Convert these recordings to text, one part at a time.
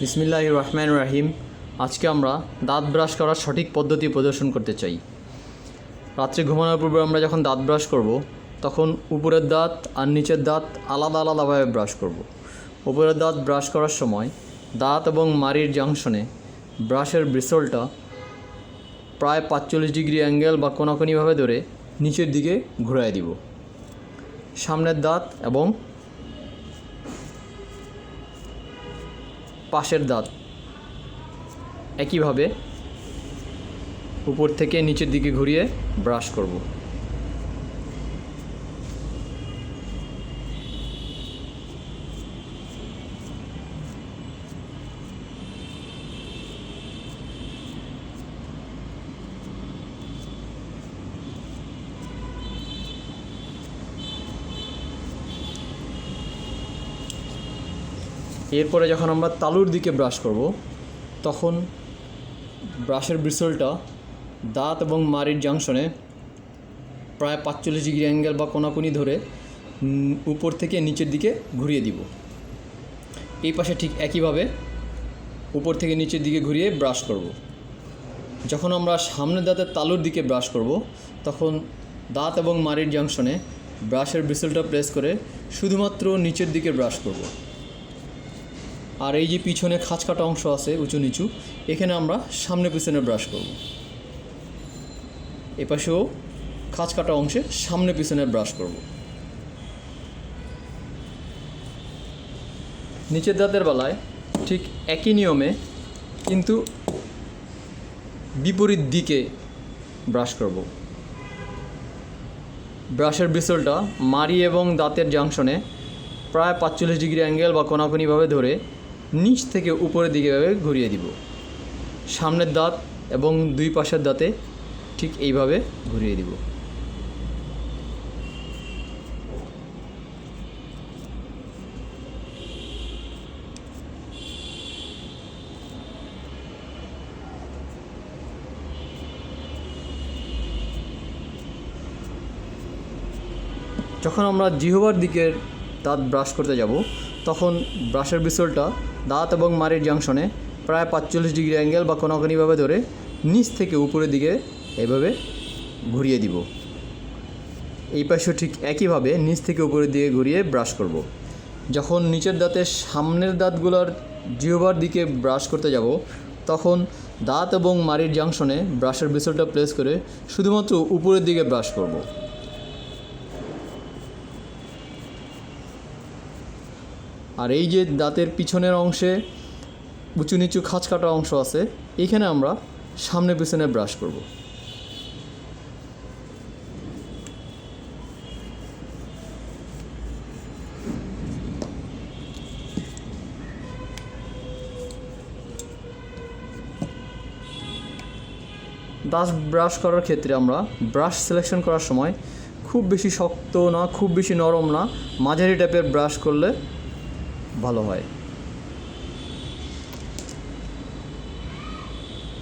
বিসমিল্লাহির রহমানির রহিম। আজকে আমরা দাঁত ব্রাশ করার সঠিক পদ্ধতি প্রদর্শন করতে চাই। রাত্রে ঘুমানোর পূর্বে আমরা যখন দাঁত ব্রাশ করব, তখন উপরের দাঁত আর নিচের দাঁত আলাদা আলাদাভাবে ব্রাশ করব। উপরের দাঁত ব্রাশ করার সময় দাঁত এবং মাড়ির জাংশনে ব্রাশের ব্রিসলটা প্রায় 45 ডিগ্রি অ্যাঙ্গেল বা কোনাকুনিভাবে ধরে নিচের দিকে ঘুরায় দিব। সামনের দাঁত এবং পাশের দাঁত একইভাবে উপর থেকে নিচের দিকে ঘুরিয়ে ব্রাশ করব। এরপরে যখন আমরা তালুর দিকে ব্রাশ করব, তখন ব্রাশের ব্রিসলটা দাঁত এবং মাড়ির জাংশনে প্রায় 45 ডিগ্রি অ্যাঙ্গেল বা কোনাকুনি ধরে উপর থেকে নিচের দিকে ঘুরিয়ে দিব। এই পাশে ঠিক একইভাবে উপর থেকে নিচের দিকে ঘুরিয়ে ব্রাশ করব। যখন আমরা সামনের দাঁতের তালুর দিকে ব্রাশ করব, তখন দাঁত এবং মাড়ির জাংশনে ব্রাশের ব্রিসলটা প্রেস করে শুধুমাত্র নিচের দিকে ব্রাশ করব। আর এই যে পিছনে খাঁজ কাটা অংশ আছে উঁচু নিচু, এখানে আমরা সামনে পিছনে ব্রাশ করব। এপাশেও খাঁজ কাটা অংশে সামনে পিছনে ব্রাশ করব। নিচের দাঁতের বেলায় ঠিক একই নিয়মে কিন্তু বিপরীত দিকে ব্রাশ করব। ব্রাশের ব্রিসলটা মাড়ি এবং দাঁতের জাংশনে প্রায় 45 ডিগ্রি অ্যাঙ্গেল বা কোনাকুনিভাবে ধরে নিচ থেকে উপরের দিকে ঘুরিয়ে দিব। সামনের দাঁত এবং দুই পাশের দাঁতে ঠিক এইভাবে ঘুরিয়ে দিব। যখন আমরা জিহ্বার দিকের দাঁত ব্রাশ করতে যাব, তখন ব্রাশের ব্রিসলটা দাঁত এবং মাড়ির জাংশনে প্রায় 45 ডিগ্রি অ্যাঙ্গেল বা কোনাকুনিভাবে ধরে নিচ থেকে উপরের দিকে এভাবে ঘুরিয়ে দিব। এই পাশেও ঠিক একইভাবে নিচ থেকে উপরের দিকে ঘুরিয়ে ব্রাশ করব। যখন নিচের দাঁতের সামনের দাঁতগুলোর জিহ্বার দিকে ব্রাশ করতে যাব, তখন দাঁত এবং মাড়ির জাংশনে ব্রাশের ব্রিসলটা প্লেস করে শুধুমাত্র উপরের দিকে ব্রাশ করব। আর এই যে দাঁতের পিছনের অংশে উঁচু নিচু খাঁজ কাটা অংশ আছে, এইখানে আমরা সামনে পিছনে ব্রাশ করব। দাঁত ব্রাশ করার ক্ষেত্রে আমরা ব্রাশ সিলেকশন করার সময় খুব বেশি শক্ত না, খুব বেশি নরম না, মাঝারি টাইপের ব্রাশ করলে ভালো হয়।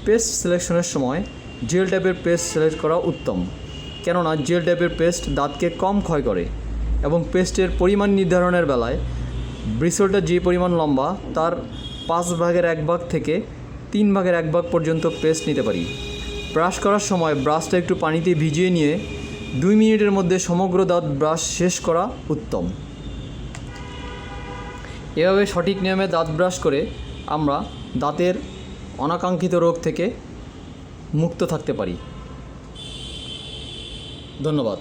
পেস্ট সিলেকশনের সময় জেল টাইপের পেস্ট সিলেক্ট করা উত্তম, কেননা জেল টাইপের পেস্ট দাঁতকে কম ক্ষয় করে এবং পেস্টের পরিমাণ নির্ধারণের বেলায় ব্রিসলটা যে পরিমাণ লম্বা তার 5/1 থেকে 3/1 পর্যন্ত পেস্ট নিতে পারি। ব্রাশ করার সময় ব্রাশটা একটু পানিতে ভিজিয়ে নিয়ে 2 মিনিটের মধ্যে সমগ্র দাঁত ব্রাশ শেষ করা উত্তম। এভাবে সঠিক নিয়মে দাঁত ব্রাশ করে আমরা দাঁতের অনাকাঙ্ক্ষিত রোগ থেকে মুক্ত থাকতে পারি। ধন্যবাদ।